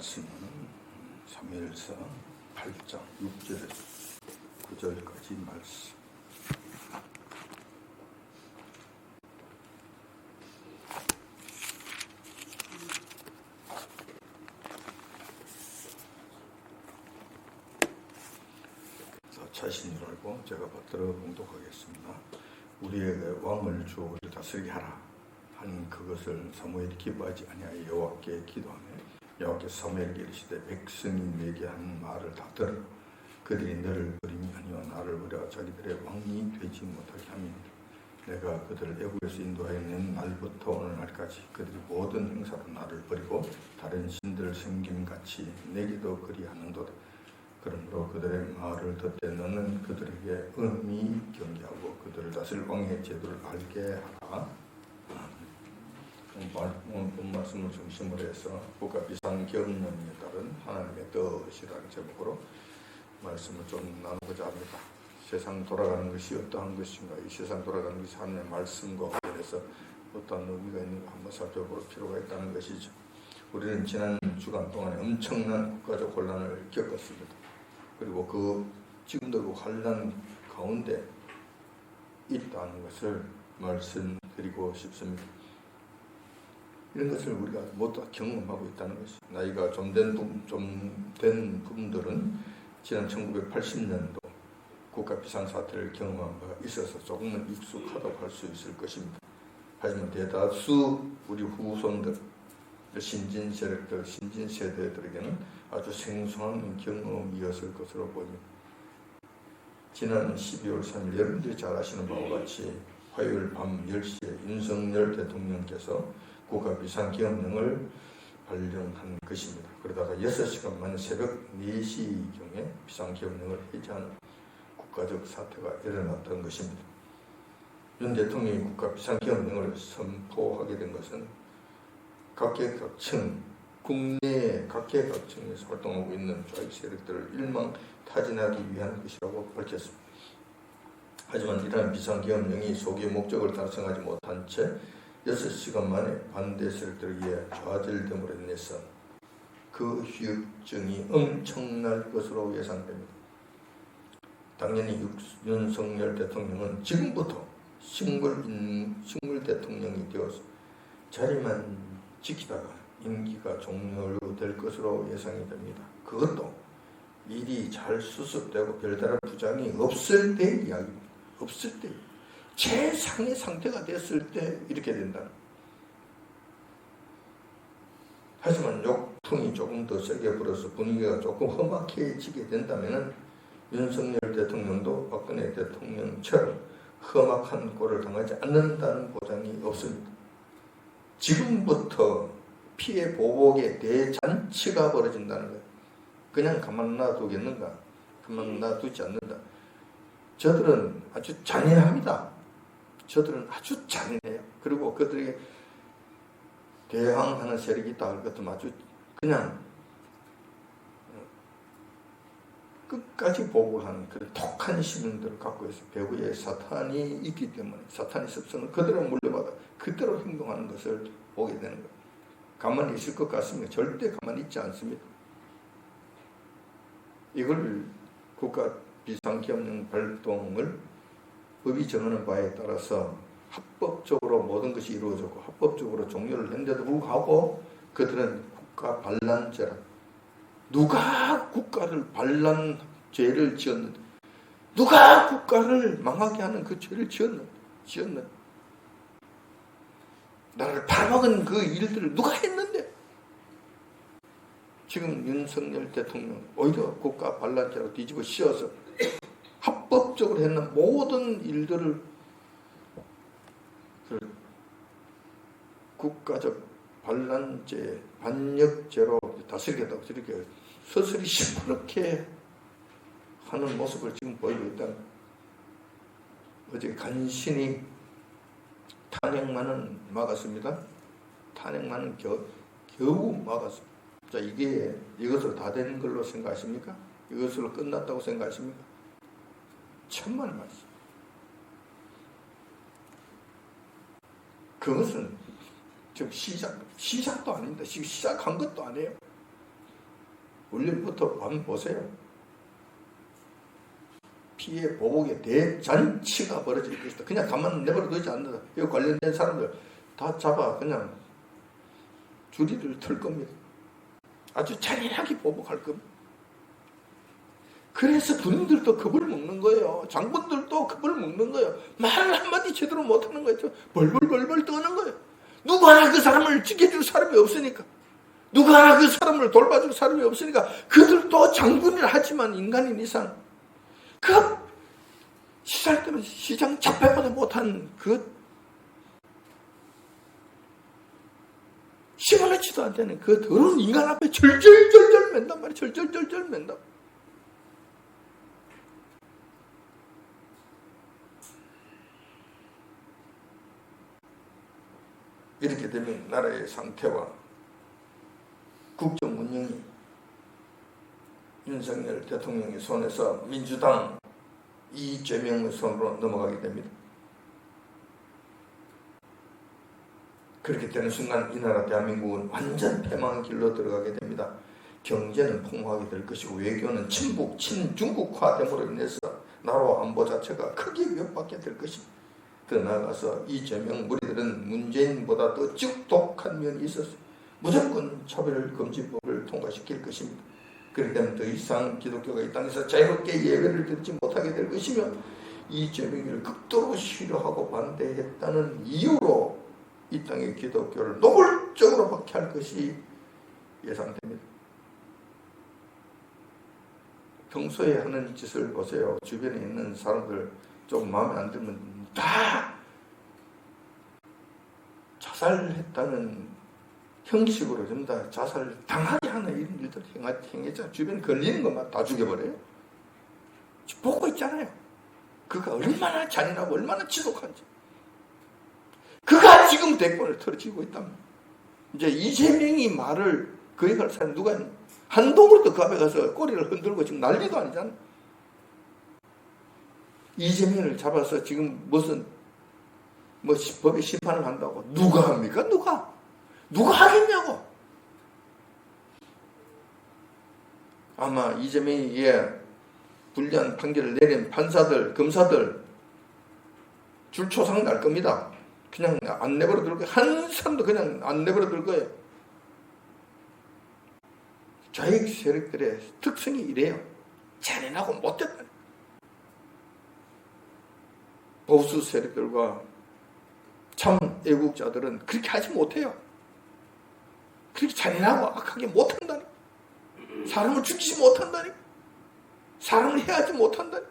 말씀은 사무엘서 8장 6절에서 9절까지 말씀. 자신을 알고 제가 받들어 봉독하겠습니다. 우리에게 왕을 주어 우리를 다스리게 하라 한 그것을 사무엘이 기뻐하지 아니하여 여호와께 기도하며 여호와께서 사무엘에게 이르시되 백성이 내게 하는 말을 다 들으라. 그들이 너를 버림이 아니와 나를 버려 자기들의 왕이 되지 못하게 하며 내가 그들을 애굽에서 인도하여 낸 날부터 오늘날까지 그들이 모든 행사로 나를 버리고 다른 신들을 섬김같이 내게도 그리하는도다. 그러므로 그들의 말을 듣되 너는 그들에게 음히 경계하고 그들을 다스릴 왕의 제도를 알게 하라. 본 말씀을 중심으로 해서 국가 비상경영에 따른 하나님의 뜻이라는 제목으로 말씀을 좀 나누고자 합니다. 세상 돌아가는 것이 어떠한 것인가, 이 세상 돌아가는 것이 하나님의 말씀과 관련해서 어떠한 의미가 있는가 한번 살펴볼 필요가 있다는 것이죠. 우리는 지난 주간 동안에 엄청난 국가적 혼란을 겪었습니다. 그리고 지금도 그 혼란 가운데 있다는 것을 말씀드리고 싶습니다. 이런 것을 우리가 모두 다 경험하고 있다는 것이, 나이가 좀 된 분들은 지난 1980년도 국가 비상사태를 경험한 바가 있어서 조금은 익숙하다고 할 수 있을 것입니다. 하지만 대다수 우리 후손들, 신진 세력들, 신진 세대들에게는 아주 생소한 경험이었을 것으로 보입니다. 지난 12월 3일 여러분들이 잘 아시는 바와 같이 화요일 밤 10시에 윤석열 대통령께서 국가 비상경영을 발령한 것입니다. 그러다가 6시간 만에 새벽 4시경에 비상경영을 해제하는 국가적 사태가 일어났던 것입니다. 윤 대통령이 국가 비상경영을 선포하게 된 것은 각계각층, 국내의 각계각층에서 활동하고 있는 좌익 세력들을 일망타진하기 위한 것이라고 밝혔습니다. 하지만 이러한 비상경영이 소기의 목적을 달성하지 못한 채 6시간 만에 반대 세력들에 의해 좌절됨으로 인해서 그 후유증이 엄청날 것으로 예상됩니다. 당연히 윤석열 대통령은 지금부터 식물 대통령이 되어서 자리만 지키다가 임기가 종료될 것으로 예상이 됩니다. 그것도 일이 잘 수습되고 별다른 부작용이 없을 때 이야기입니다. 없을 때, 최상의 상태가 됐을 때 이렇게 된다. 하지만 욕풍이 조금 더 세게 불어서 분위기가 조금 험악해지게 된다면 윤석열 대통령도 박근혜 대통령처럼 험악한 꼴을 당하지 않는다는 보장이 없습니다. 지금부터 피해 보복의 대잔치가 벌어진다는 거예요. 그냥 가만 놔두겠는가? 가만 놔두지 않는다. 저들은 아주 잔인합니다. 저들은 아주 잔인해요. 그리고 그들에게 대항하는 세력이 있다 할 것도 아주 그냥 끝까지 보복하는 그런 독한 시민들을 갖고 있어. 배후에 사탄이 있기 때문에 사탄의 습성을 그대로 물려받아 그대로 행동하는 것을 보게 되는 거예요. 가만히 있을 것 같습니다. 절대 가만히 있지 않습니다. 이걸 국가 비상경영 발동을 법이 정하는 바에 따라서 합법적으로 모든 것이 이루어졌고 합법적으로 종료를 했는데도 불구하고 그들은 국가 반란죄라. 누가 국가를 반란 죄를 지었는데, 누가 국가를 망하게 하는 그 죄를 지었는데, 나라를 팔아먹은 그 일들을 누가 했는데, 지금 윤석열 대통령 오히려 국가 반란죄로 뒤집어 씌워서 합법적으로 했는 모든 일들을 국가적 반란죄, 반역죄로 다스리겠다고 이렇게 서슬이 시무렇게 하는 모습을 지금 보이고 있다는 거예요. 어제 간신히 탄핵만은 막았습니다. 탄핵만은 겨우 막았습니다. 자, 이것으로 다 된 걸로 생각하십니까? 이것으로 끝났다고 생각하십니까? 천만의 말씀. 그것은 지금 시작도 아닙니다. 지금 시작한 것도 아니에요. 울림부터 한번 보세요. 피해 보복의 대잔치가 벌어질 것이다. 그냥 가만 내버려 두지 않는다. 이 관련된 사람들 다 잡아 그냥 줄이를 틀 겁니다. 아주 잔인하게 보복할 겁니다. 그래서 군인들도 겁을 먹는 거예요. 장군들도 겁을 먹는 거예요. 말을 한마디 제대로 못하는 거예요. 벌벌벌벌 떠는 거예요. 누구 하나 그 사람을 지켜줄 사람이 없으니까, 누구 하나 그 사람을 돌봐줄 사람이 없으니까, 그들도 장군이라 하지만 인간인 이상 그 시살 때문에 시장 잡혀보다 못한 그 시원하지도 않다는 그 더러운 인간 앞에 절절절절 맨단 말이야. 절절절절 맨다. 이렇게 되면 나라의 상태와 국정 운영이 윤석열 대통령의 손에서 민주당 이재명의 손으로 넘어가게 됩니다. 그렇게 되는 순간 이 나라 대한민국은 완전 패망의 길로 들어가게 됩니다. 경제는 폭망하게 될 것이고 외교는 친북, 친중국화됨으로 인해서 나라와 안보 자체가 크게 위협받게 될 것입니다. 더 나아가서 이재명 무리들은 문재인보다 더 지독한 면이 있었어요. 무조건 차별금지법을 통과시킬 것입니다. 그렇기 때문에 더 이상 기독교가 이 땅에서 자유롭게 예배를 드리지 못하게 될 것이며 이재명을 극도로 싫어하고 반대했다는 이유로 이 땅의 기독교를 노골적으로 박해할 것이 예상됩니다. 평소에 하는 짓을 보세요. 주변에 있는 사람들 좀 마음에 안 들면 다 자살했다는 형식으로 전부 다 자살 당하게 하는 이런 일들 행했잖아요. 주변에 걸리는 것만 다 죽여버려요. 보고 있잖아요. 그가 얼마나 잔인하고 얼마나 지독한지. 그가 지금 대권을 털어지고 있답니다. 이제 이재명이 말을 거기 갈 사람이 누가 있냐. 한동훈도 그 앞에 가서 꼬리를 흔들고 지금 난리도 아니잖아. 이재명을 잡아서 지금 무슨 법의 심판을 한다고 누가 합니까? 누가 하겠냐고. 아마 이재명이 불리한 판결을 내린 판사들, 검사들 줄초상 날 겁니다. 그냥 안 내버려 둘 거예요. 한 사람도 그냥 안 내버려 둘 거예요. 좌익 세력들의 특성이 이래요. 잔인하고 못됐다. 보수 세력들과 참 애국자들은 그렇게 하지 못해요. 그렇게 잔인하고 악하게 못한다니. 사람을 죽이지 못한다니. 사람을 해하지 못한다니.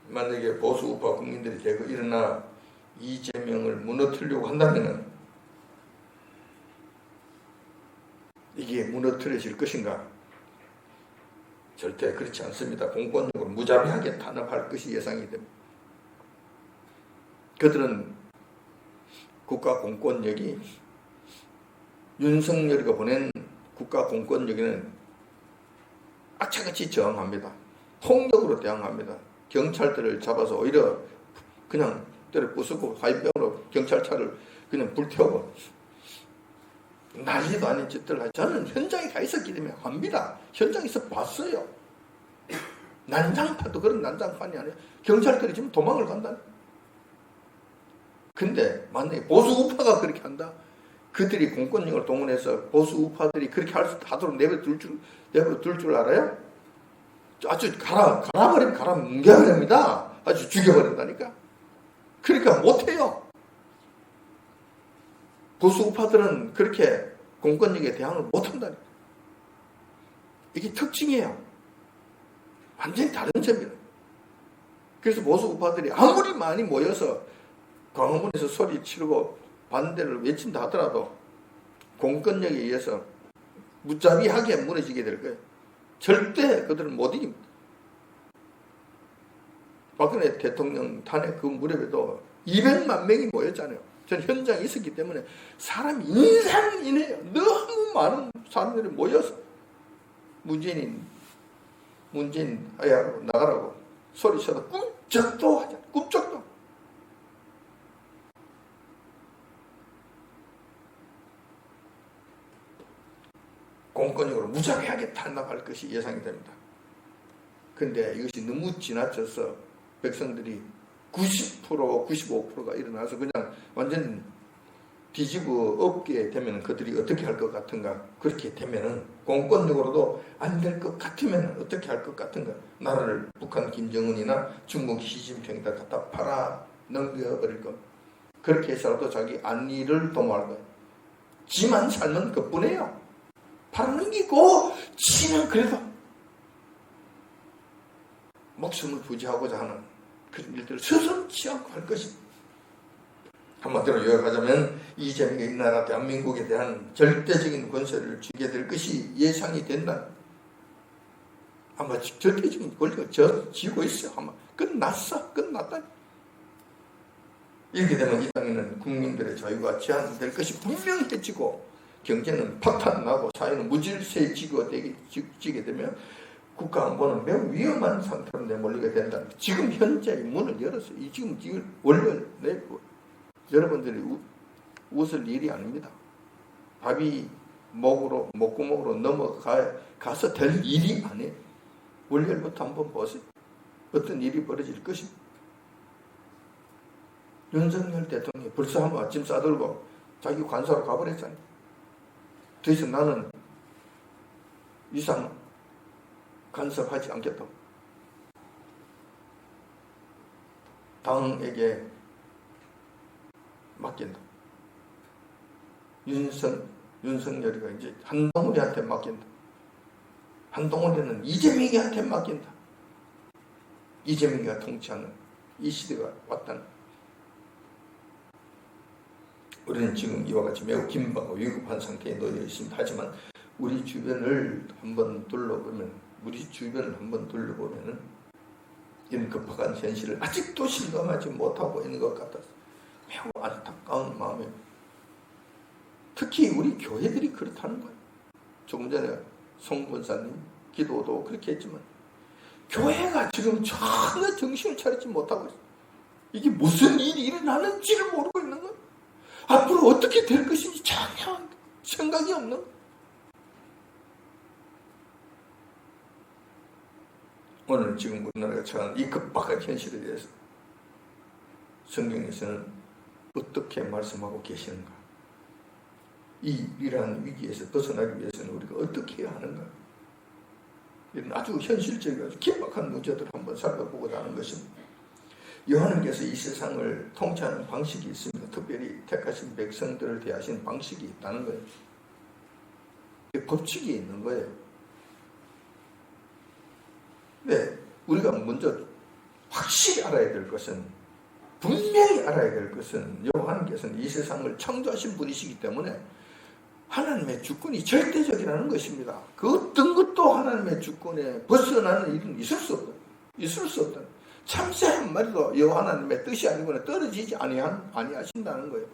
만약에 보수 우파 국민들이 대거 일어나 이재명을 무너뜨리려고 한다면 이게 무너뜨려질 것인가? 절대 그렇지 않습니다. 공권력으로 무자비하게 탄압할 것이 예상이 됩니다. 그들은 국가 공권력이 윤석열이가 보낸 국가 공권력에는 악착같이 저항합니다. 폭력으로 대항합니다. 경찰들을 잡아서 오히려 그냥 때려 부수고 화이병으로 경찰차를 그냥 불태우고 난리도 아닌 짓들을 하죠. 저는 현장에 가 있었기 때문에 합니다. 현장에서 봤어요. 난장판도 그런 난장판이 아니에요. 경찰들이 지금 도망을 간다. 근데 만약에 보수 우파가 그렇게 한다. 그들이 공권력을 동원해서 보수 우파들이 그렇게 하도록 내버려 둘 줄 알아요? 아주 갈아버리면 뭉개버립니다. 아주 죽여버린다니까. 그러니까 못해요. 보수 우파들은 그렇게 공권력에 대항을 못한다니까. 이게 특징이에요. 완전히 다른 점이에요. 그래서 보수 우파들이 아무리 많이 모여서 광화문에서 소리 치르고 반대를 외친다 하더라도 공권력에 의해서 무자비하게 무너지게 될 거예요. 절대 그들은 못 이깁니다. 박근혜 대통령 탄핵 그 무렵에도 200만 명이 모였잖아요. 저는 현장에 있었기 때문에 사람이 인산인해요. 너무 많은 사람들이 모여서 문재인 하야라고 나가라고 소리쳐도 꿈쩍도 하지 않아요. 꿈쩍도. 공권력으로 무자비하게 탄압할 것이 예상이 됩니다. 그런데 이것이 너무 지나쳐서 백성들이 90%, 95%가 일어나서 그냥 완전 뒤집어 엎게 되면 그들이 어떻게 할 것 같은가? 그렇게 되면은 공권력으로도 안 될 것 같으면 어떻게 할 것 같은가? 나라를 북한 김정은이나 중국 시진핑에다 갖다 팔아 넘겨버릴 것. 그렇게 해서라도 자기 안위를 도모할 거예요. 지만 살면 그뿐이에요. 팔아 넘기고 지는 그래도 목숨을 부지하고자 하는 그런 일들을 서슴지 않고 할 것입니다. 한마디로 요약하자면 이재명이 이 나라 대한민국에 대한 절대적인 권세를 쥐게 될 것이 예상이 된다. 아마 절대적인 권리가 쥐고 있어요. 아마 끝났다. 이렇게 되면 이 땅에는 국민들의 자유가 제한될 것이 분명해지고 경제는 파탄나고 사회는 무질서해지게 되면 국가 안보는 매우 위험한 상태로 내몰리게 된다. 지금 현재 문을 열었어요. 지금 원래 여러분들이 웃을 일이 아닙니다. 밥이 목구멍으로 넘어가서 될 일이 아니에요. 월요일부터 한번 보세요. 어떤 일이 벌어질 것입니다. 윤석열 대통령이 벌써 한번 아침 싸들고 자기 관사로 가버렸잖아요. 더 이상 나는 이상 간섭하지 않겠다고. 당에게 맡긴다. 윤석열이가 이제 한동훈이한테 맡긴다. 한동훈이는 이재명이한테 맡긴다. 이재명이가 통치하는 이 시대가 왔다는. 우리는 지금 이와 같이 매우 긴박하고 위급한 상태에 놓여 있습니다. 하지만 우리 주변을 한번 둘러보면 이런 급박한 현실을 아직도 실감하지 못하고 있는 것 같아서 매우 안타까운 마음에, 특히 우리 교회들이 그렇다는 거예요. 조금 전에 송 권사님 기도도 그렇게 했지만 교회가 지금 전혀 정신을 차리지 못하고 있어요. 이게 무슨 일이 일어나는지를 모르고 있는 거예요. 앞으로 어떻게 될 것인지 전혀 생각이 없는 거예요. 오늘 지금 우리나라가 처한 이 급박한 현실에 대해서 성경에서는 어떻게 말씀하고 계시는가? 이러한 위기에서 벗어나기 위해서는 우리가 어떻게 해야 하는가? 이런 아주 현실적이고 아주 긴박한 문제들을 한번 살펴보고자 하는 것입니다. 요한님께서 이 세상을 통치하는 방식이 있습니다. 특별히 택하신 백성들을 대하신 방식이 있다는 거예요. 법칙이 있는 거예요. 네, 우리가 먼저 확실히 알아야 될 것은, 분명히 알아야 될 것은, 요한님께서는 이 세상을 창조하신 분이시기 때문에 하나님의 주권이 절대적이라는 것입니다. 그 어떤 것도 하나님의 주권에 벗어나는 일은 있을 수 없다. 참새 한 마리도 여호와 하나님의 뜻이 아니거나 떨어지지 아니하신다는 거예요.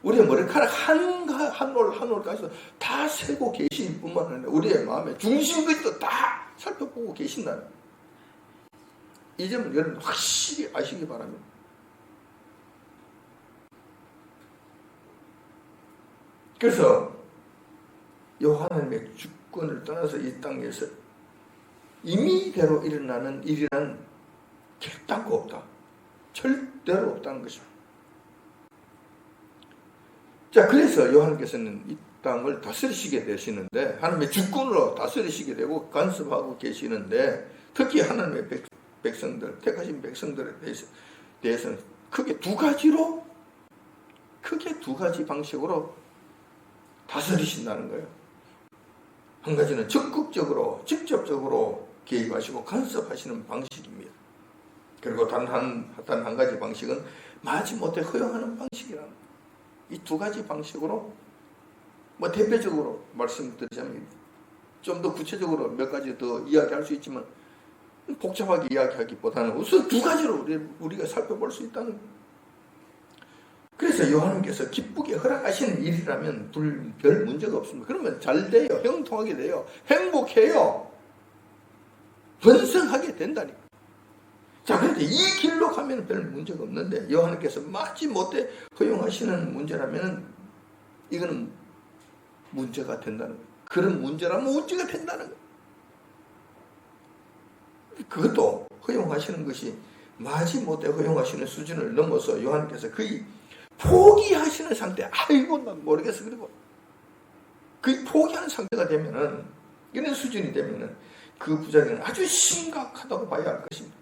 우리의 머리카락 한 올까지 다 세고 계신 뿐만 아니라 우리의 마음의 중심까지도 다 살펴보고 계신다는 거예요. 이 점을 여러분 확실히 아시기 바랍니다. 그래서 여호와 하나님의 주권을 떠나서 이 땅에서 임의대로 일어나는 일이란 결단코 없다. 절대로 없다는 것입니다. 자, 그래서 요한께서는 이 땅을 다스리시게 되시는데, 하나님의 주권으로 다스리시게 되고 간섭하고 계시는데, 특히 하나님의 백성들, 택하신 백성들에 대해서는 크게 두 가지 방식으로 다스리신다는 거예요. 한 가지는 적극적으로, 직접적으로 개입하시고 간섭하시는 방식입니다. 그리고 단 한 가지 방식은 마지못해 허용하는 방식이라는 거예요. 이 두 가지 방식으로 대표적으로 말씀드리자면 좀 더 구체적으로 몇 가지 더 이야기할 수 있지만 복잡하게 이야기하기보다는 우선 두 가지로 우리가 살펴볼 수 있다는 거예요. 그래서 요한님께서 기쁘게 허락하시는 일이라면 별 문제가 없습니다. 그러면 잘 돼요. 형통하게 돼요. 행복해요. 번성하게 된다니까. 자, 그런데 이 길로 가면 별 문제가 없는데 요한님께서 마지못해 허용하시는 문제라면 이거는 문제가 된다는 거예요. 그런 문제라면 문제가 된다는 거예요. 그것도 허용하시는 것이 마지못해 허용하시는 수준을 넘어서 요한께서 거의 포기하시는 상태, 아이고 난 모르겠어. 그리고 거의 포기하는 상태가 되면은, 이런 수준이 되면은 그 부작용은 아주 심각하다고 봐야 할 것입니다.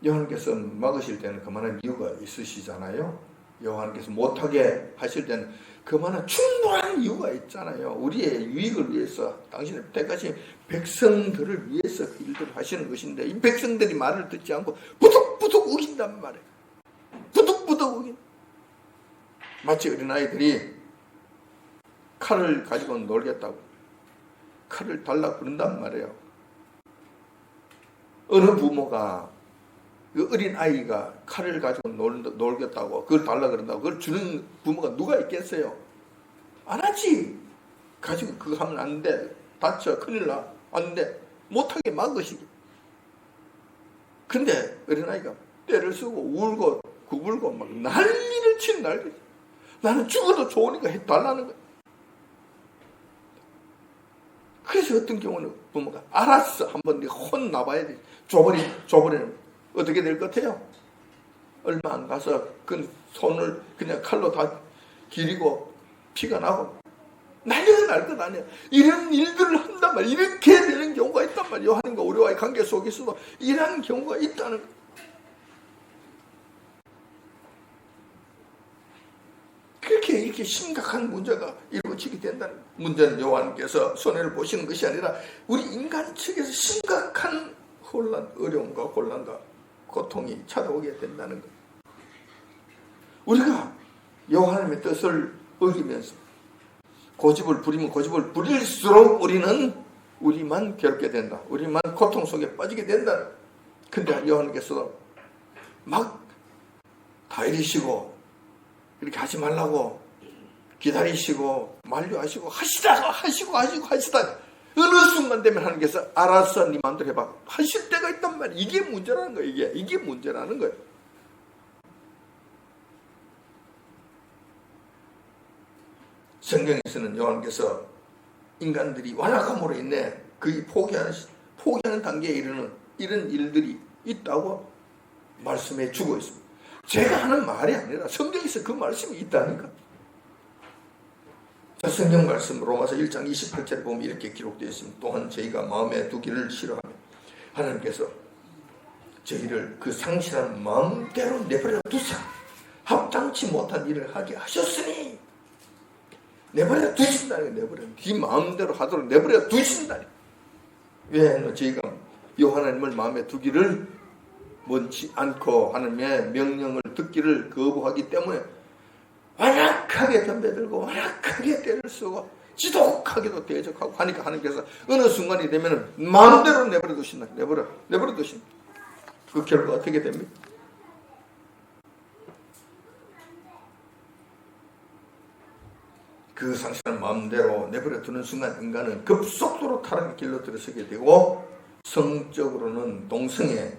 요한께서 막으실 때는 그만한 이유가 있으시잖아요. 요한께서 못하게 하실 때는 그만한 충분한 이유가 있잖아요. 우리의 유익을 위해서, 당신의 때까지 백성들을 위해서 일들을 하시는 것인데, 이 백성들이 말을 듣지 않고 부득부득 우긴단 말이에요. 부득부득 우긴. 마치 어린아이들이 칼을 가지고 놀겠다고 칼을 달라고 그런단 말이에요. 어느 부모가 그 어린아이가 칼을 가지고 놀겠다고 그걸 달라고 그런다고 그걸 주는 부모가 누가 있겠어요? 안 하지. 가지고 그거 하면 안 돼. 다쳐. 큰일 나. 안 돼. 못하게 막으시기. 근데 어린아이가 때를 쓰고 울고 구불고 막 난리를 치는 난리. 나는 죽어도 좋으니까 해달라는 거야. 그래서 어떤 경우는 부모가 알았어. 한번 네가 혼나봐야 돼. 줘버리는 어떻게 될 것 같아요? 얼마 안 가서 그 손을 그냥 칼로 다 기리고 피가 나고 난리가 날 것 아니야. 이런 일들을 한단 말이야. 이렇게 되는 경우가 있단 말이야. 하나님과 우리와의 관계 속에서도 이런 경우가 있다는 거야. 그렇게 이렇게 심각한 문제가 이루어지게 된다는 거야. 문제는 요한께서 손해를 보시는 것이 아니라 우리 인간 측에서 심각한 혼란, 어려움과 곤란과 고통이 찾아오게 된다는 것. 우리가 여호와의 뜻을 어기면서 고집을 부리면 고집을 부릴수록 우리만 괴롭게 된다. 우리만 고통 속에 빠지게 된다. 근데 여호와께서도 막 다 이러시고 이렇게 하지 말라고 기다리시고 만류하시고 하시다가 어느 순간 되면 하나님께서 알았어 네 마음대로 해봐 하실 때가 있단 말이야. 이게 문제라는 거예요. 이게 문제라는 거예요. 성경에서는 요한께서 인간들이 완악함으로 인해 거의 포기하는 단계에 이르는 이런 일들이 있다고 말씀해 주고 있습니다. 제가 하는 말이 아니라 성경에서 그 말씀이 있다니까. 성경 말씀 로마서 1장 28절에 보면 이렇게 기록되어 있습니다. 또한 저희가 마음에 두기를 싫어하며 하나님께서 저희를 그 상실한 마음대로 내버려 두사 합당치 못한 일을 하게 하셨으니 내버려 두신다는 거예요. 네 마음대로 하도록 내버려 두신다니. 왜? 저희가 하나님을 마음에 두기를 원치 않고 하나님의 명령을 듣기를 거부하기 때문에 완악하게 덤벼들고 완악하게 때를 쓰고 지독하게도 대적하고 하니까 하나님께서 어느 순간이 되면 마음대로 내버려 두신다. 내버려 두신다. 그 결과 어떻게 됩니까? 그 상실한 마음대로 내버려 두는 순간 인간은 급속도로 타락의 길로 들어서게 되고 성적으로는 동성애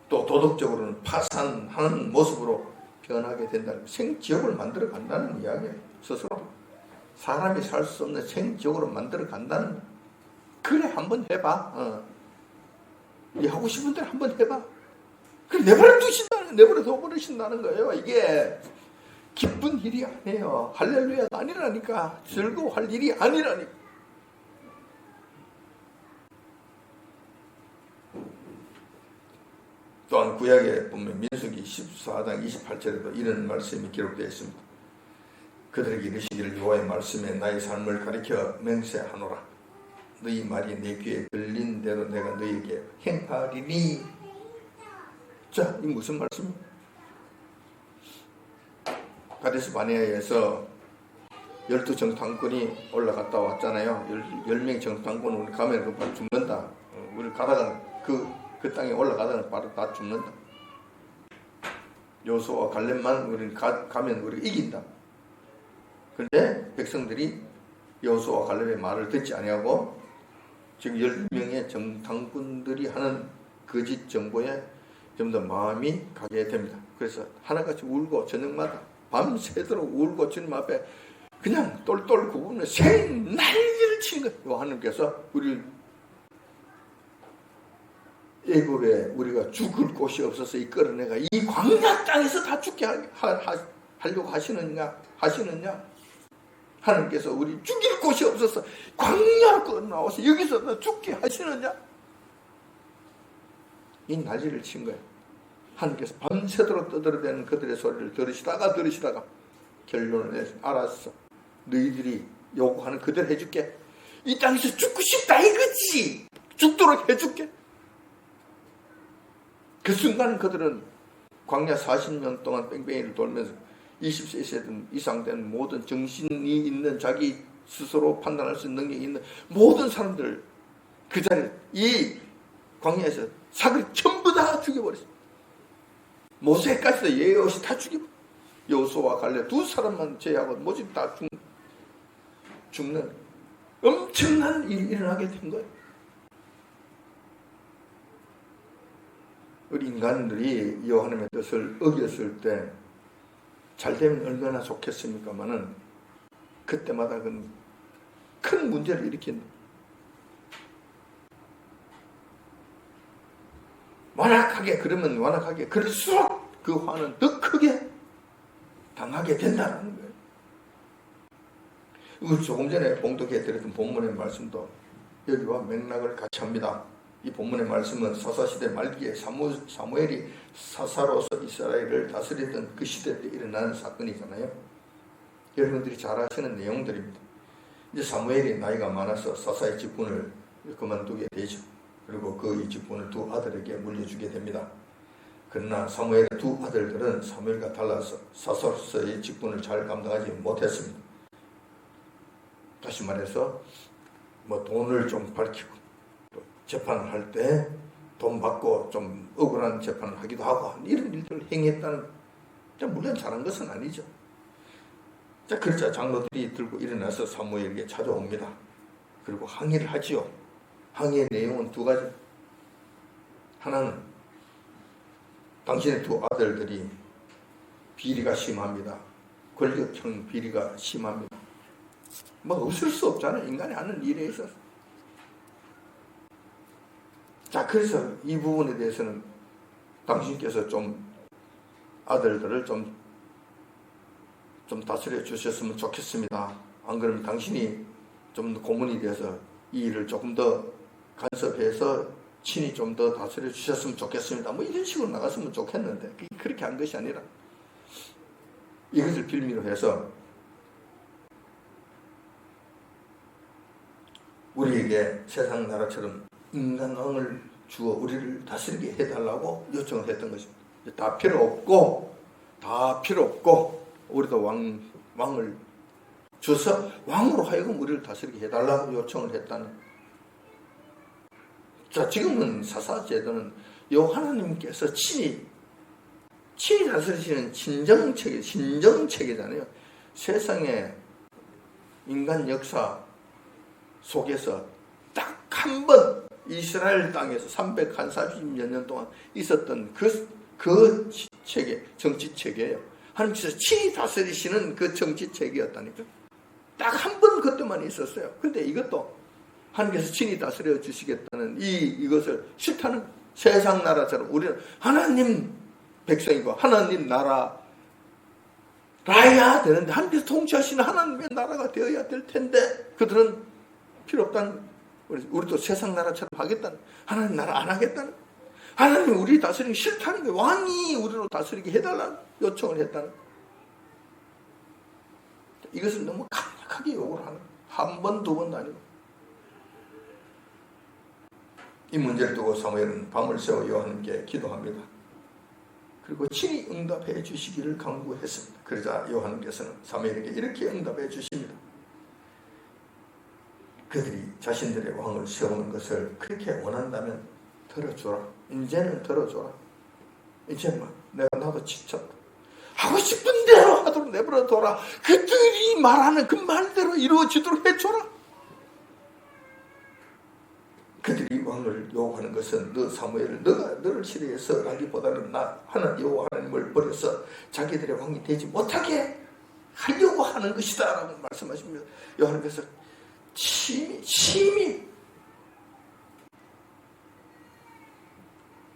또 도덕적으로는 파산하는 모습으로 변하게 된다는 생지옥을 만들어 간다는 이야기예요. 스스로 사람이 살 수 없는 생지옥으로 만들어 간다는. 그래 한번 해봐. 네 하고 싶은 대로 한번 해봐. 그래 내버려 둬버리신다는 거예요. 이게 기쁜 일이 아니에요. 할렐루야가 아니라니까. 즐거워할 일이 아니라니까. 또한 구약에 보면 민수기 14장 28절에도 이런 말씀이 기록되어 있습니다. 그들에게 이르시기를 여호와의 말씀에 나의 삶을 가리켜 맹세하노라. 너희 말이 내 귀에 들린 대로 내가 너희에게 행하리니. 자, 이 무슨 말씀입니까? 가데스 바네아에서 12정탐꾼이 올라갔다 왔잖아요. 10명의 정탐꾼은 우리 가면 그 바로 죽는다. 우리 가다가 그 땅에 올라가다가 바로 다 죽는다. 여호수아와 갈렙만 우리는 가면 우리가 이긴다. 그런데 백성들이 여호수아와 갈렙의 말을 듣지 아니하고 지금 10명의 정탐꾼들이 하는 거짓 정보에 좀 더 마음이 가게 됩니다. 그래서 하나같이 울고 저녁마다 밤새도록 울고 주님 앞에 그냥 똘똘 굽으면 새 난리를 치는 거예요. 하나님께서 우리를 애굽에 우리가 죽을 곳이 없어서 이끌어내가 이 광야 땅에서 다 죽게 하려고 하시느냐? 하나님께서 우리 죽일 곳이 없어서 광야로 끌어나와서 여기서 다 죽게 하시느냐? 이 난리를 친 거예요. 하나님께서 밤새도록 떠들어대는 그들의 소리를 들으시다가 결론을 내서 알았어. 너희들이 요구하는 그대로 해줄게. 이 땅에서 죽고 싶다 이거지. 죽도록 해줄게. 그 순간 그들은 광야 40년 동안 뺑뺑이를 돌면서 20세 이상 된 모든 정신이 있는 자기 스스로 판단할 수 있는 능력이 있는 모든 사람들을 그 자리에 이 광야에서 사그리 전부 다 죽여버렸습니다. 모세까지도 예외 없이 다 죽여버렸습니다. 여호수아와 갈렙 두 사람만 제외하고 모두 다 죽는 엄청난 일이 일어나게 된 거예요. 우리 인간들이 이 하나님의 뜻을 어겼을 때 잘되면 얼마나 좋겠습니까마는 그때마다 큰 문제를 일으킨다. 완악하게 그럴수록 그 화는 더 크게 당하게 된다는 거예요. 이걸 조금 전에 봉독해 드렸던 본문의 말씀도 여기와 맥락을 같이 합니다. 이 본문의 말씀은 사사시대 말기에 사무엘이 사사로서 이스라엘을 다스리던 그 시대 때 일어나는 사건이잖아요. 여러분들이 잘 아시는 내용들입니다. 이제 사무엘이 나이가 많아서 사사의 직분을 그만두게 되죠. 그리고 그 이 직분을 두 아들에게 물려주게 됩니다. 그러나 사무엘의 두 아들들은 사무엘과 달라서 사사로서의 직분을 잘 감당하지 못했습니다. 다시 말해서 돈을 좀 밝히고 또 재판을 할 때 돈 받고 좀 억울한 재판을 하기도 하고 이런 일들을 행했다는, 물론 잘한 것은 아니죠. 그러자 장로들이 들고 일어나서 사무엘에게 찾아옵니다. 그리고 항의를 하지요. 항의의 내용은 두 가지. 하나는 당신의 두 아들들이 비리가 심합니다. 권력형 비리가 심합니다. 없을 수 없잖아요. 인간이 하는 일에 있어서. 그래서 이 부분에 대해서는 당신께서 좀 아들들을 좀 다스려 주셨으면 좋겠습니다. 안 그러면 당신이 좀 고문이 돼서 이 일을 조금 더 간섭해서 친히 좀 더 다스려 주셨으면 좋겠습니다. 이런 식으로 나갔으면 좋겠는데 그렇게 한 것이 아니라 이것을 빌미로 해서 우리에게 세상 나라처럼 인간 왕을 주어 우리를 다스리게 해달라고 요청을 했던 것입니다. 다 필요 없고 우리도 왕을 줘서 왕으로 하여금 우리를 다스리게 해달라고 요청을 했다는. 지금은 사사제도는 하나님께서 친히 다스리시는 신정체계잖아요. 세상의 인간 역사 속에서 딱 한 번 이스라엘 땅에서 340여 년 동안 있었던 그 체계, 정치체계예요. 하나님께서 친히 다스리시는 그 정치체계였다니까. 딱 한 번 그때만 있었어요. 근데 이것도 하나님께서 친히 다스려 주시겠다는 이것을 싫다는 세상 나라처럼 우리는 하나님 백성이고 하나님 나라라야 되는데 하나님께서 통치하시는 하나님의 나라가 되어야 될 텐데 그들은 필요 없다는, 우리도 세상 나라처럼 하겠다는, 하나님 나라 안 하겠다는, 하나님이 우리 다스리기 싫다는 거예요. 왕이 우리로 다스리게 해달라는 요청을 했다는. 이것을 너무 강력하게 요구를 하는, 한 번, 두 번도 아니고. 이 문제를 두고 사무엘은 밤을 새워 여호와님께 기도합니다. 그리고 친히 응답해 주시기를 간구했습니다. 그러자 여호와님께서는 사무엘에게 이렇게 응답해 주십니다. 그들이 자신들의 왕을 세우는 것을 그렇게 원한다면 들어줘라. 이제는 들어줘라. 이제 나도 지쳤다. 하고 싶은 대로 하도록 내버려둬라. 그들이 말하는 그 말대로 이루어지도록 해줘라. 그들이 왕을 요구하는 것은 너 사무엘을 너를 싫어해서 라기보다는 나 여호와 하나님을 버려서 자기들의 왕이 되지 못하게 하려고 하는 것이다 라고 말씀하십니다. 요한께서 심히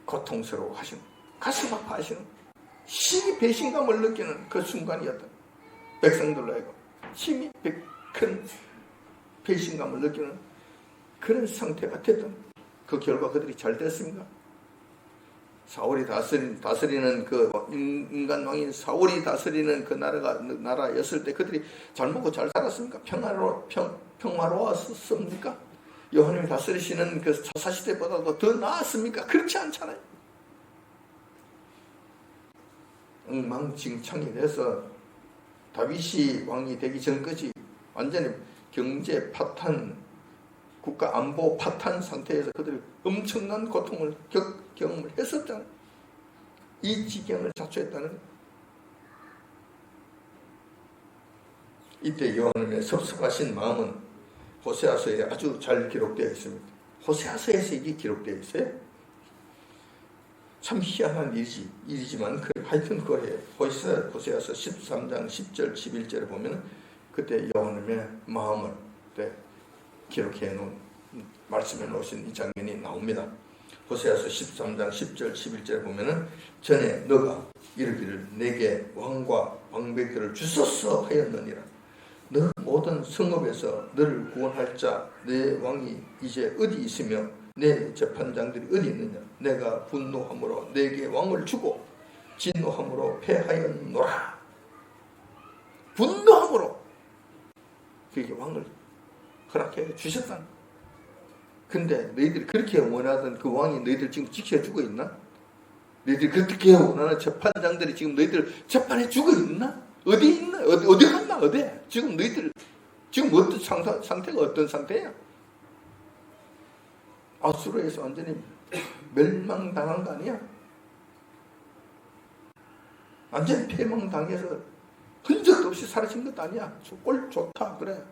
고통스러워 하시는, 가슴 아파하시는, 심히 배신감을 느끼는 그 순간이었다. 백성들로 하여금 심히 큰 배신감을 느끼는 그런 상태가 됐던, 그 결과 그들이 잘 됐습니까? 사울이 다스리는 그 인간 왕인 사울이 다스리는 그 나라였을 때 그들이 잘 먹고 잘 살았습니까? 평화로웠습니까? 요한님이 다스리시는 그 사시대보다도 더 나았습니까? 그렇지 않잖아요. 엉망진창이 돼서 다윗이 왕이 되기 전까지 완전히 경제 파탄, 국가 안보 파탄 상태에서 그들이 엄청난 고통을 경험을 했었잖아요. 이 지경을 자초했다는 거예요. 이때 요한님의 섭섭하신 마음은 호세아서에 아주 잘 기록되어 있습니다. 호세아서에서 이게 기록되어 있어요. 참 희한한 일이지만 하여튼 그래요. 호세아서 13장 10절 11절에 보면 그때 요한님의 마음을 기록해 놓은, 말씀해 놓으신 이 장면이 나옵니다. 호세아서 13장 10절 11절에 보면은 전에 너가 이르기를 내게 왕과 왕백들을 주소서 하였느니라. 너 모든 성읍에서 너를 구원할 자 내 왕이 이제 어디 있으며 내 재판장들이 어디 있느냐. 내가 분노함으로 내게 왕을 주고 진노함으로 패하였노라. 분노함으로 그에게 왕을 허락해 주셨다. 근데 너희들이 그렇게 원하던 그 왕이 너희들 지금 지켜주고 있나? 너희들이 그렇게 원하는 재판장들이 지금 너희들 재판해 주고 있나? 어디 있나? 어디 갔나? 어디? 지금 너희들 지금 어떤 상태가 어떤 상태야? 아수르에서 완전히 멸망당한 거 아니야? 완전히 패망당해서 흔적도 없이 사라진 것도 아니야. 꼴 좋다 그래.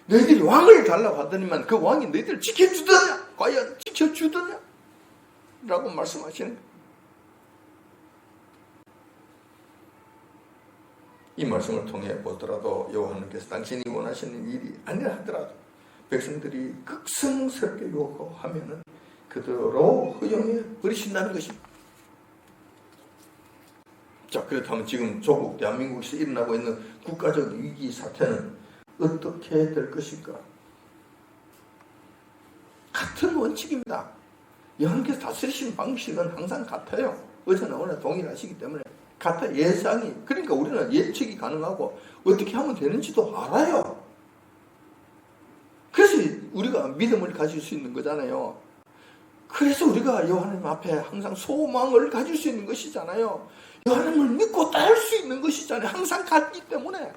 너희들이 왕을 달라고 하더니만 그 왕이 너희들을 지켜주더냐? 과연 지켜주더냐? 라고 말씀하시는 거예요. 이 말씀을 통해 보더라도 여호와께서 당신이 원하시는 일이 아니라 하더라도 백성들이 극성스럽게 요구하면은 그대로 허용해 버리신다는 것입니다. 자, 그렇다면 지금 조국 대한민국에서 일어나고 있는 국가적 위기 사태는 어떻게 될 것일까? 같은 원칙입니다. 여호와께서 다스리시는 방식은 항상 같아요. 어제나 오늘 동일하시기 때문에 같아. 예상이, 그러니까 우리는 예측이 가능하고 어떻게 하면 되는지도 알아요. 그래서 우리가 믿음을 가질 수 있는 거잖아요. 그래서 우리가 여호와님 앞에 항상 소망을 가질 수 있는 것이잖아요. 여호와님을 믿고 따를 수 있는 것이잖아요. 항상 같기 때문에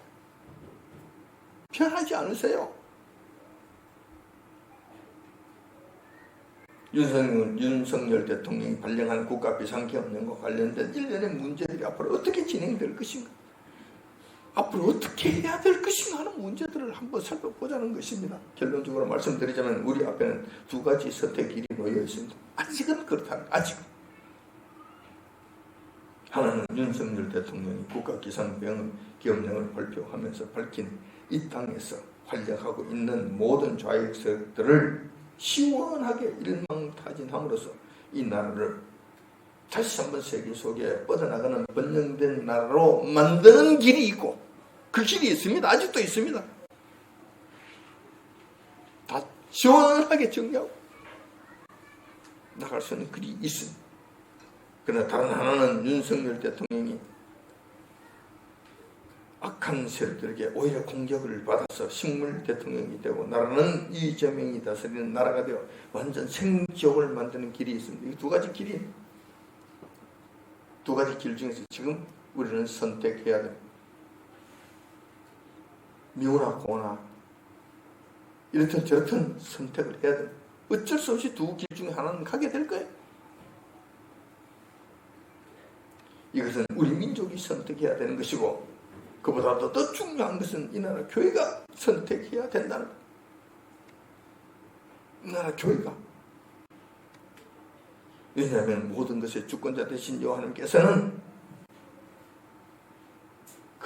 변하지 않으세요. 윤석열 대통령이 발령한 국가 비상계엄령과 관련된 일련의 문제들이 앞으로 어떻게 진행될 것인가, 앞으로 어떻게 해야 될 것인가 하는 문제들을 한번 살펴보자는 것입니다. 결론적으로 말씀드리자면 우리 앞에는 두 가지 선택 길이 놓여 있습니다. 아직은 그렇다. 아직은. 하나는 윤석열 대통령이 국가 비상계엄령을 발표하면서 밝힌 이 땅에서 활약하고 있는 모든 좌익 세력들을 시원하게 일망타진함으로써 이 나라를 다시 한번 세계 속에 뻗어나가는 번영된 나라로 만드는 길이 있고, 그 길이 있습니다. 아직도 있습니다. 다 시원하게 정리하고 나갈 수 있는 길이 있습니다. 그러나 다른 하나는 윤석열 대통령이 악한 세력들에게 오히려 공격을 받아서 식물 대통령이 되고 나라는 이재명이 다스리는 나라가 되어 완전 생지옥을 만드는 길이 있습니다. 이 두 가지 길이, 두 가지 길 중에서 지금 우리는 선택해야 됩니다. 미우나 고나 이렇든 저렇든 선택을 해야 됩니다. 어쩔 수 없이 두 길 중에 하나는 가게 될 거예요. 이것은 우리 민족이 선택해야 되는 것이고, 그보다도 더 중요한 것은 이 나라 교회가 선택해야 된다는 거예요. 이 나라 교회가. 왜냐하면 모든 것의 주권자 되신 여호와님께서는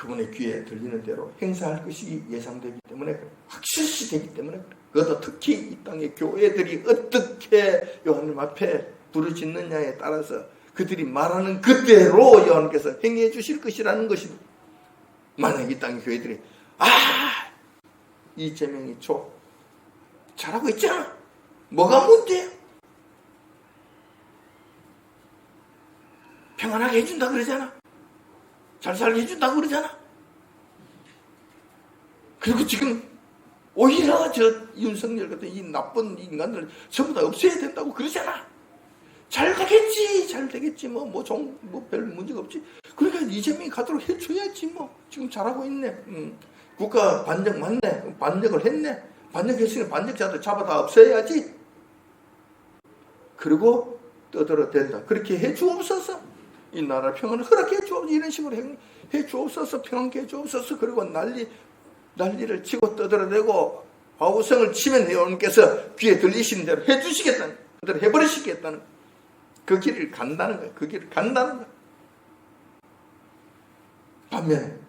그분의 귀에 들리는 대로 행사할 것이 예상되기 때문에 그래. 확실시되기 때문에 그래. 그것도 특히 이 땅의 교회들이 어떻게 요한님 앞에 부르짖느냐에 따라서 그들이 말하는 그대로 요한께서 행해 주실 것이라는 것입니다. 만약 이 땅의 교회들이 이재명이 잘하고 있잖아. 뭐가 문제야? 평안하게 해준다 그러잖아. 잘 살게 해준다 그러잖아. 그리고 지금 오히려 저 윤석열 같은 이 나쁜 인간들 전부 다 없애야 된다고 그러잖아. 잘 가겠지, 잘 되겠지, 별 문제가 없지. 그러니까 이재명이 가도록 해줘야지, 지금 잘하고 있네. 국가 반역 맞네. 반역을 했네. 반역했으니까 반역자들 잡아 다 없애야지. 그리고 떠들어 된다. 그렇게 해 주옵소서. 이 나라 평안을 허락해 주옵소서. 이런 식으로 해 주옵소서. 평안케 해 주옵소서. 그리고 난리를 치고 떠들어대고 화우성을 치면 여러분께서 귀에 들리시는 대로 해 주시겠다는, 그대로 해버리시겠다는, 그 길을 간다는 거예요. 그 길을 간다는 거예요. 반면에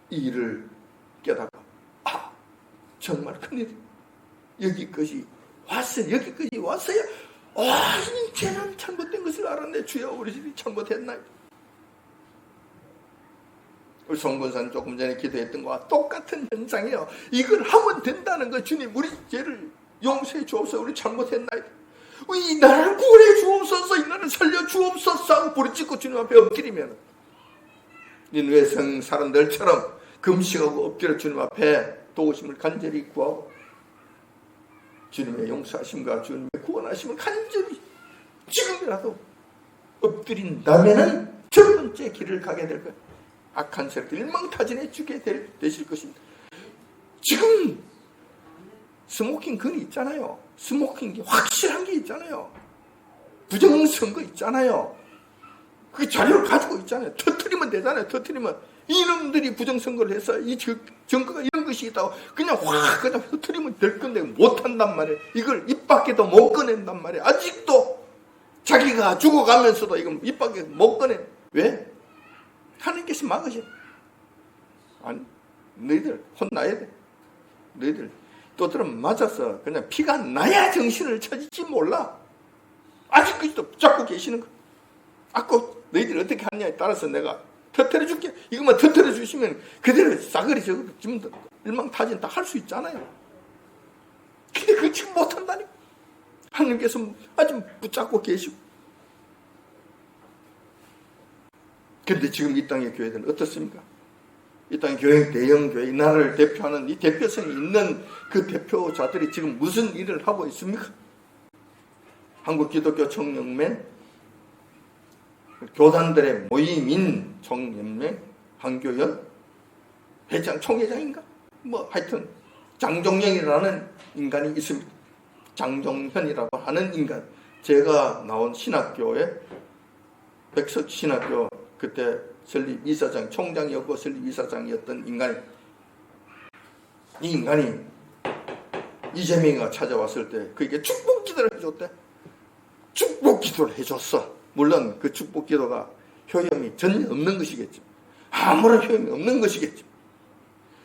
이 일을 깨닫고 정말 큰일, 여기까지 왔어야 이제는 잘못된 것을 알았네. 주여, 우리 집이 잘못했나. 우리 송건사는 조금 전에 기도했던 것과 똑같은 현상이에요. 이걸 하면 된다는 거. 주님, 우리 죄를 용서해 주옵소서. 우리 잘못했나이다. 이 나라를 구원해 주옵소서. 이 나라를 살려 주옵소서 하고 부르짖고 주님 앞에 엎드리면 니느웨 사람들처럼 금식하고 엎드려 주님 앞에 도우심을 간절히 구하고 주님의 용서하심과 주님의 구원하심을 간절히 지금이라도 엎드린다면은 첫 번째 길을 가게 될 거예요. 악한 세력들 일망타진해 주게 되실 것입니다. 지금 스모킹 건이 있잖아요. 스모킹이 확실한 게 있잖아요. 부정선거 있잖아요. 그 자료를 가지고 있잖아요. 터뜨리면 되잖아요. 터뜨리면 이놈들이 부정선거를 해서 이 증거가 이런 것이 있다고 그냥 터뜨리면 될 건데 못한단 말이에요. 이걸 입 밖에도 못 꺼낸단 말이에요. 아직도 자기가 죽어가면서도 이걸 입 밖에 못 꺼내. 왜? 하나님께서 막으셔. 아니, 너희들 혼나야 돼. 너희들 또 들으면 맞아서 그냥 피가 나야 정신을 차릴지 몰라. 아직까지도 잡고 계시는 거. 아까 너희들 어떻게 하느냐에 따라서 내가 터뜨려 줄게. 이것만 터뜨려 주시면 그대로 싸그리 지금 일망타진 다 할 수 있잖아요. 근데 그거 지금 못한다니. 하나님께서 아주 붙잡고 계시고. 근데 지금 이 땅의 교회들은 어떻습니까? 이 땅의 교회, 대형 교회, 이 나라를 대표하는 이 대표성이 있는 그 대표자들이 지금 무슨 일을 하고 있습니까? 한국기독교 총연맹, 교단들의 모임인 총연맹, 한교연, 총회장인가? 하여튼, 장종영이라는 인간이 있습니다. 장종현이라고 하는 인간. 제가 나온 신학교에, 백석신학교, 그때 설립 이사장, 총장이었고 설립 이사장이었던 인간이, 이 인간이 이재명이가 찾아왔을 때 그에게 축복 기도를 해줬대. 축복 기도를 해줬어. 물론 그 축복 기도가 효험이 전혀 없는 것이겠죠. 아무런 효험이 없는 것이겠죠.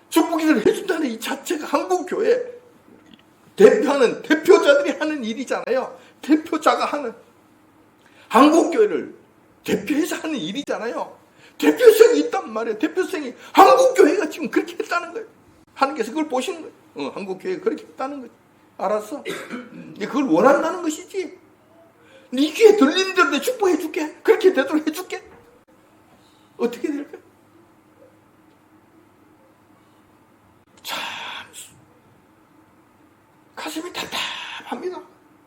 축복 기도를 해준다는 이 자체가 한국교회 대표하는 대표자들이 하는 일이잖아요. 대표자가 하는, 한국교회를 대표해서 하는 일이잖아요. 대표성이 있단 말이에요. 대표성이, 한국교회가 지금 그렇게 했다는 거예요. 하나님께서 그걸 보시는 거예요. 한국교회가 그렇게 했다는 거예요. 알았어? 그걸 원한다는 것이지. 네 귀에 들리는 대로 내 축복해 줄게. 그렇게 되도록 해줄게. 어떻게 될까요? 참 가슴이 답답합니다.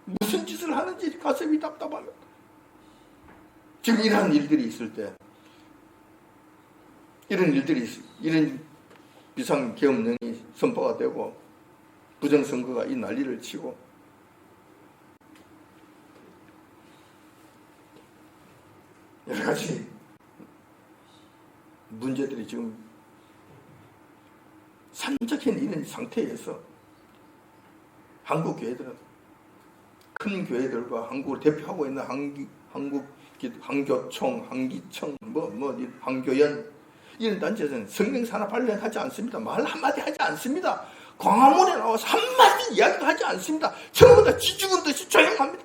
무슨 짓을 하는지 가슴이 답답합니다. 지금 이러한 일들이 있을 때, 이런 비상계엄령이 선포가 되고 부정선거가 이 난리를 치고 여러 가지 문제들이 지금 산적해 있는 상태에서 한국 교회들은, 큰 교회들과 한국을 대표하고 있는 한교총, 한기청, 한교연, 이런 단체에서는 성경사나 발령하지 않습니다. 말 한마디 하지 않습니다. 광화문에 나와서 한마디 이야기도 하지 않습니다. 전부 다 쥐죽은 듯이 조용합니다.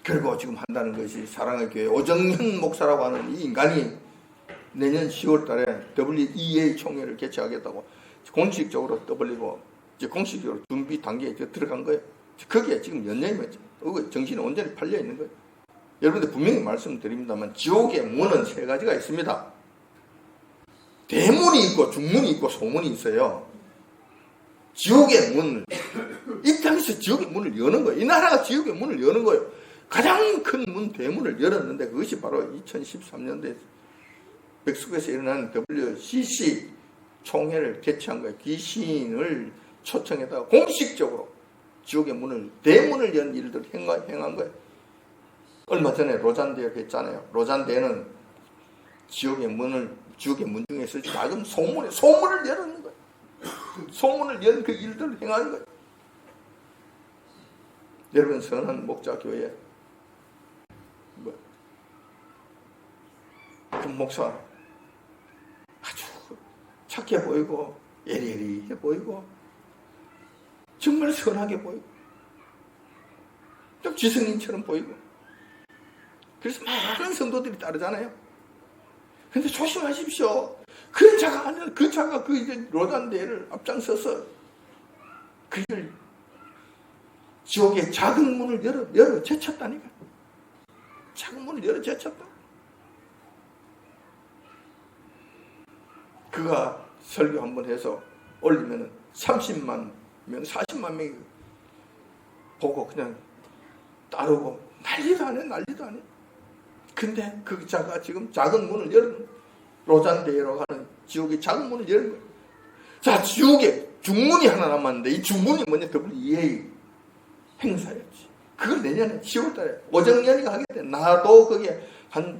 그리고 지금 한다는 것이 사랑의 교회 오정현 목사라고 하는 이 인간이 내년 10월 달에 WEA 총회를 개최하겠다고 공식적으로 떠벌리고 이제 공식적으로 준비 단계에 들어간 거예요. 거기에 지금 연령이 정신이 온전히 팔려 있는 거예요. 여러분들 분명히 말씀드립니다만 지옥의 문은 세 가지가 있습니다. 대문이 있고 중문이 있고 소문이 있어요. 지옥의 문, 이 땅에서 지옥의 문을 여는 거예요. 이 나라가 지옥의 문을 여는 거예요. 가장 큰 문 대문을 열었는데 그것이 바로 2013년도에 멕시코에서 일어난 WCC 총회를 개최한 거예요. 귀신을 초청해다가 공식적으로 지옥의 문을 대문을 연 일들을 행한 거예요. 얼마 전에 로잔대회가 했잖아요. 로잔대회는 지옥의 문 중에서 작은 소문을 열었는 거예요. 소문을 연 그 일들을 행하는 거예요. 여러분 선한 목자 교회 그 목사 아주 착해 보이고 예리예리해 보이고 정말 선하게 보이고 좀 지성인처럼 보이고 그래서 많은 성도들이 따르잖아요. 근데 조심하십시오. 그 자가 아니라 그 자가 그 이제 로잔대회를 앞장서서 그를 지옥의 작은 문을 열어 제쳤다니까. 작은 문을 열어 제쳤다. 그가 설교 한번 해서 올리면은 30만 명, 40만 명이 보고 그냥 따르고 난리도 안 해, 난리도 안 해. 근데 그 자가 지금 작은 문을 열은 로잔대회라고 하는 지옥의 작은 문을 열은 거예요. 자, 지옥에 중문이 하나 남았는데 이 중문이 뭐냐? WEA 행사였지. 그걸 내년에 10월달에 오정연이가 하게 돼. 나도 거기에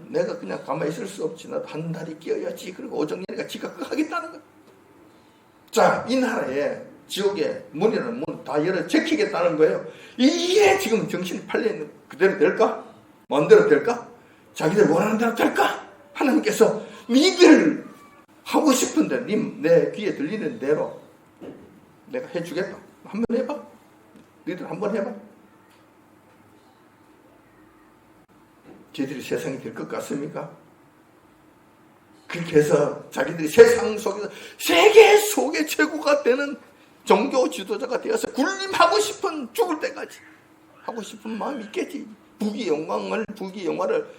내가 그냥 가만히 있을 수 없지. 나도 한 달이 끼어야지. 그리고 오정연이가 지가 그거 하겠다는 거야. 자, 이 나라에 지옥의 문이라는 문 다 열어 제키겠다는 거예요. 이게 지금 정신이 팔려있는 그대로 될까? 마음대로 될까? 자기들 원하는 대로 될까? 하나님께서 니들 하고 싶은데 내 귀에 들리는 대로 내가 해주겠다. 한번 해봐. 니들 한번 해봐. 걔들이 세상이 될 것 같습니까? 그렇게 해서 자기들이 세상 속에서 세계 속의 최고가 되는 종교 지도자가 되어서 군림하고 싶은 죽을 때까지 하고 싶은 마음이 있겠지. 부귀 영화를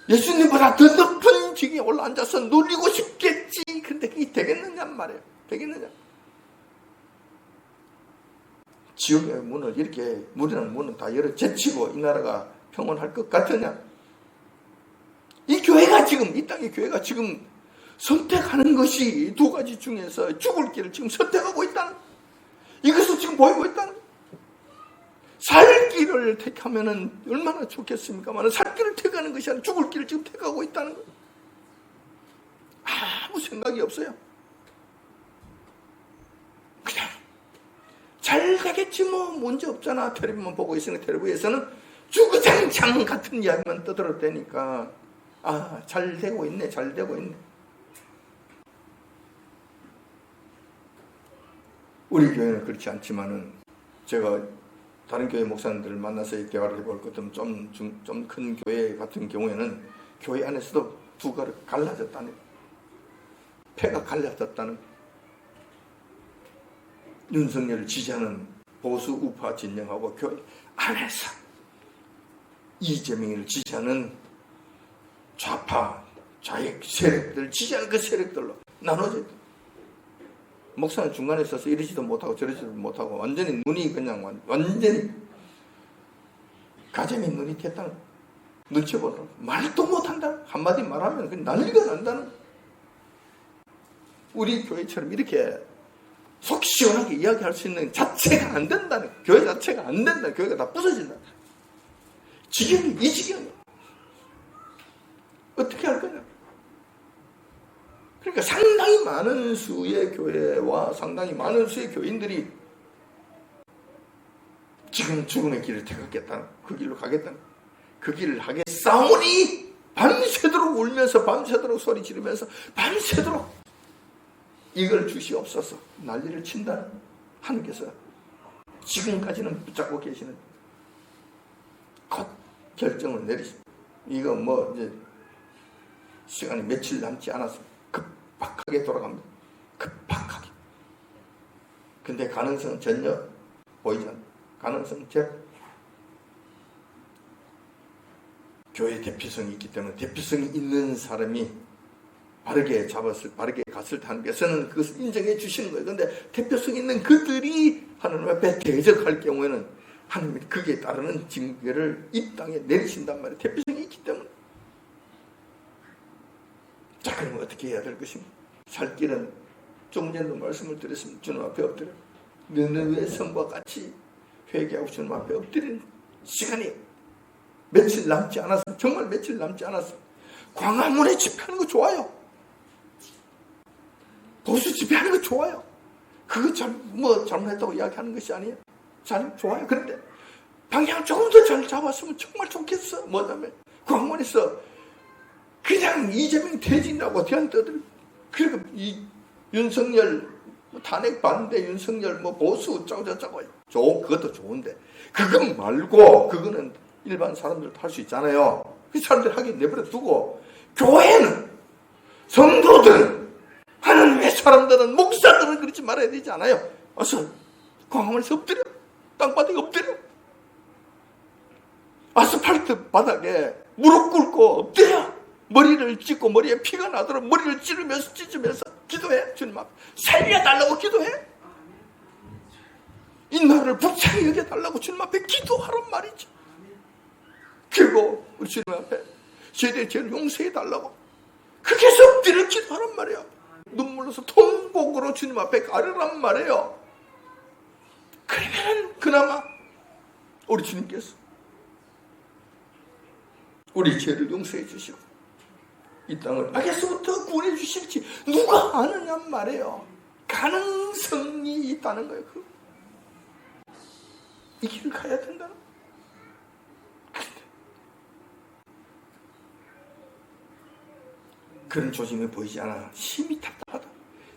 예수님보다 더 높은 지경에 올라앉아서 누리고 싶겠지. 근데 그게 되겠느냐 말이에요. 되겠느냐. 지옥의 문을 이렇게 무리는 문은 다 열어 제치고 이 나라가 평온할 것 같으냐. 이 교회가 지금 이 땅의 교회가 지금 선택하는 것이 두 가지 중에서 죽을 길을 지금 선택하고 있다는 이것을 지금 보이고 있다는 살 길을 택하면은 얼마나 좋겠습니까만 살 길을 택하는 것이 아니라 죽을 길을 지금 택하고 있다는 거예요. 아무 생각이 없어요. 그냥 잘 되겠지 뭐 문제 없잖아. 텔레비만 보고 있으니까 텔레비에서는 주구장창 같은 이야기만 떠들어도 되니까 잘 되고 있네. 잘 되고 있네. 우리 교회는 그렇지 않지만은 제가 다른 교회 목사님들을 만나서 대화를 해볼 것 같으면 좀 큰 교회 같은 경우에는 교회 안에서도 부가 갈라졌다는 패가 갈라졌다는 윤석열을 지지하는 보수 우파 진영하고 교회 안에서 이재명을 지지하는 좌파 좌익 세력들 지지하는 그 세력들로 나눠져 있다. 목사는 중간에 있어서 이러지도 못하고 저러지도 못하고 완전히 눈이 그냥 완전히 가재미 눈이 텄다는 눈치 보느라고 말도 못한다. 한마디 말하면 그냥 난리가 난다는. 우리 교회처럼 이렇게 속 시원하게 이야기할 수 있는 자체가 안 된다는. 교회 자체가 안 된다. 교회가 다 부서진다. 지경이 이 지경이야. 어떻게 할 거냐. 그러니까 상당히 많은 수의 교회와 상당히 많은 수의 교인들이 지금 죽음의 길을 택하겠다는, 그 길로 가겠다는, 그 길을 하겠사오니 밤새 밤새도록 울면서 밤새도록 소리 지르면서 밤새도록 이걸 주시옵소서 난리를 친다. 하나님께서 지금까지는 붙잡고 계시는 곧 결정을 내리십니다. 이거 이제 시간이 며칠 남지 않아서 급박하게 돌아갑니다. 급박하게. 근데 가능성은 전혀 보이지 않는 가능성 제로. 교회 대표성이 있기 때문에 대표성이 있는 사람이 바르게 갔을 때 하나님께서는 그것을 인정해 주시는 거예요. 그런데 대표성 있는 그들이 하나님 앞에 대적할 경우에는 하나님이 그게 따르는 징계를 이 땅에 내리신단 말이에요. 대표성이 있기 때문에. 자, 그러면 어떻게 해야 될 것인가? 살 길은 좀 전에도 말씀을 드렸습니다. 주님 앞에 엎드려 느느웨 성과 같이 회개하고 주님 앞에 엎드리는 시간이 며칠 남지 않았어. 정말 며칠 남지 않았어. 광화문에 집회하는 거 좋아요. 보수 집회하는 거 좋아요. 그거 잘못했다고 이야기하는 것이 아니에요. 잘 좋아요. 그런데 방향 조금 더 잘 잡았으면 정말 좋겠어. 뭐냐면 광화문에서 그냥 이재명 퇴진이라고 대한 떠들. 그리고 이 윤석열 탄핵 반대 윤석열 보수 어쩌고 저쩌고 그것도 좋은데 그거 말고 그거는 일반 사람들도 할 수 있잖아요. 그 사람들 하긴 내버려 두고 교회는 성도들은 하나님의 사람들은 목사들은 그러지 말아야 되지 않아요. 어서 광화문에서 엎드려. 땅바닥에 엎드려. 아스팔트 바닥에 무릎 꿇고 엎드려. 머리를 찢고 머리에 피가 나도록 머리를 찢으면서 기도해. 주님 앞에 살려달라고 기도해. 이 나라를 불쌍히 여겨달라고 주님 앞에 기도하란 말이죠. 그리고 우리 주님 앞에 저희들의 죄를 용서해달라고 그렇게 해서 엎드려 기도하란 말이에요. 눈물로서 통곡으로 주님 앞에 가르란 말이에요. 그러면 그나마 우리 주님께서 우리 죄를 용서해 주시고 이 땅을 악에서부터 구원해 주실지 누가 아느냐 말이에요. 가능성이 있다는 거예요. 이 길을 가야 된다는 거예요. 그런 조짐이 보이지 않아 힘이 답답하다.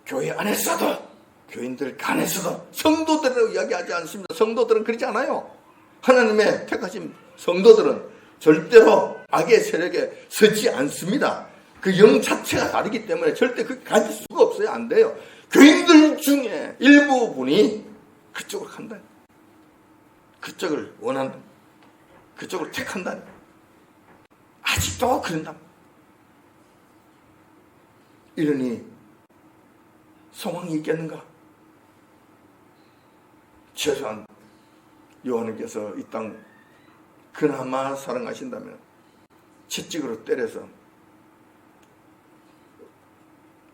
교회 안에서도 교인들 간에서도 성도들이라고 이야기하지 않습니다. 성도들은 그러지 않아요. 하나님의 택하신 성도들은 절대로 악의 세력에 서지 않습니다. 그 영 자체가 다르기 때문에 절대 그렇게 가질 수가 없어요. 안 돼요. 교인들 중에 일부분이 그쪽으로 간다. 그쪽을 원한다. 그쪽을 택한다. 아직도 그런다. 이러니 소망이 있겠는가? 최소한 요한님께서 이 땅 그나마 사랑하신다면 채찍으로 때려서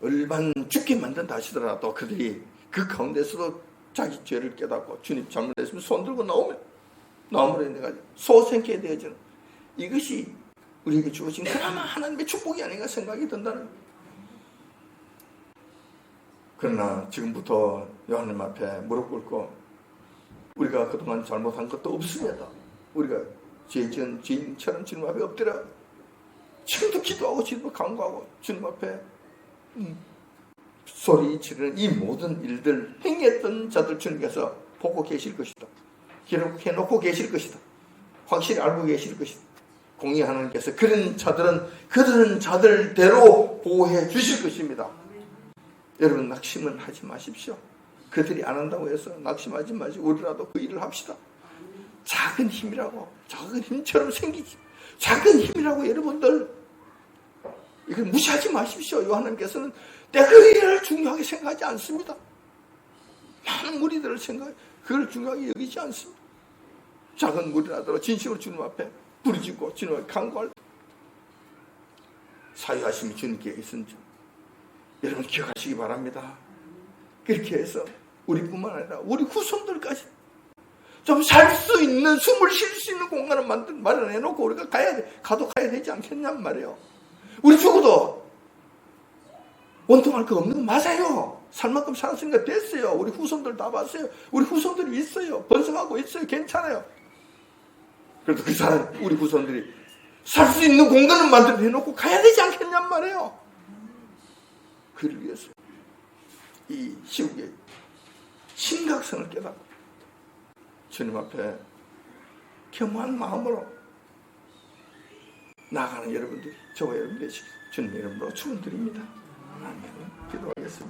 얼반 죽게 만든다 하시더라도 그들이 그 가운데서도 자기 죄를 깨닫고 주님 잘못했으면 손 들고 나오면 내가 소생케 되어지는 이것이 우리에게 주어진 그나마 하나님의 축복이 아닌가 생각이 든다는 거예요. 그러나 지금부터 요한님 앞에 무릎 꿇고 우리가 그동안 잘못한 것도 없습니다. 우리가 죄 지은 죄인처럼 주님 앞에 엎드려 지금도 기도하고 주님 앞에 간구하고 주님 앞에 소리 지르는 이 모든 일들 행했던 자들 주님께서 보고 계실 것이다. 기록해놓고 계실 것이다. 확실히 알고 계실 것이다. 공의 하나님께서 그런 자들대로 보호해 주실 것입니다. 여러분 낙심은 하지 마십시오. 그들이 안 한다고 해서 낙심하지 마시고 우리라도 그 일을 합시다. 작은 힘이라고 작은 힘처럼 생기지. 작은 힘이라고 여러분들 이걸 무시하지 마십시오. 하나님께서는 내가 그 일을 중요하게 생각하지 않습니다. 많은 무리들을 그걸 중요하게 여기지 않습니다. 작은 무리라도 진심으로 주님 앞에 부르짖고 주님 앞에 간구할 사유하심이 주님께 있은지 여러분 기억하시기 바랍니다. 그렇게 해서 우리뿐만 아니라 우리 후손들까지 좀 살 수 있는 숨을 쉴 수 있는 공간을 마련해놓고 우리가 가도 가야 되지 않겠냔 말이에요. 우리 죽어도 원통할 거 없는 거 맞아요. 살 만큼 살았으니까 됐어요. 우리 후손들 다 봤어요. 우리 후손들이 있어요. 번성하고 있어요. 괜찮아요. 그래도 그 사람 우리 후손들이 살 수 있는 공간을 만들어 해놓고 가야 되지 않겠냔 말이에요. 그를 위해서 이 시국의 심각성을 깨닫고 주님 앞에 겸허한 마음으로 나아가는 여러분들이, 저와 여러분 되시길 주님 이름으로 축원드립니다. 아멘. 기도하겠습니다.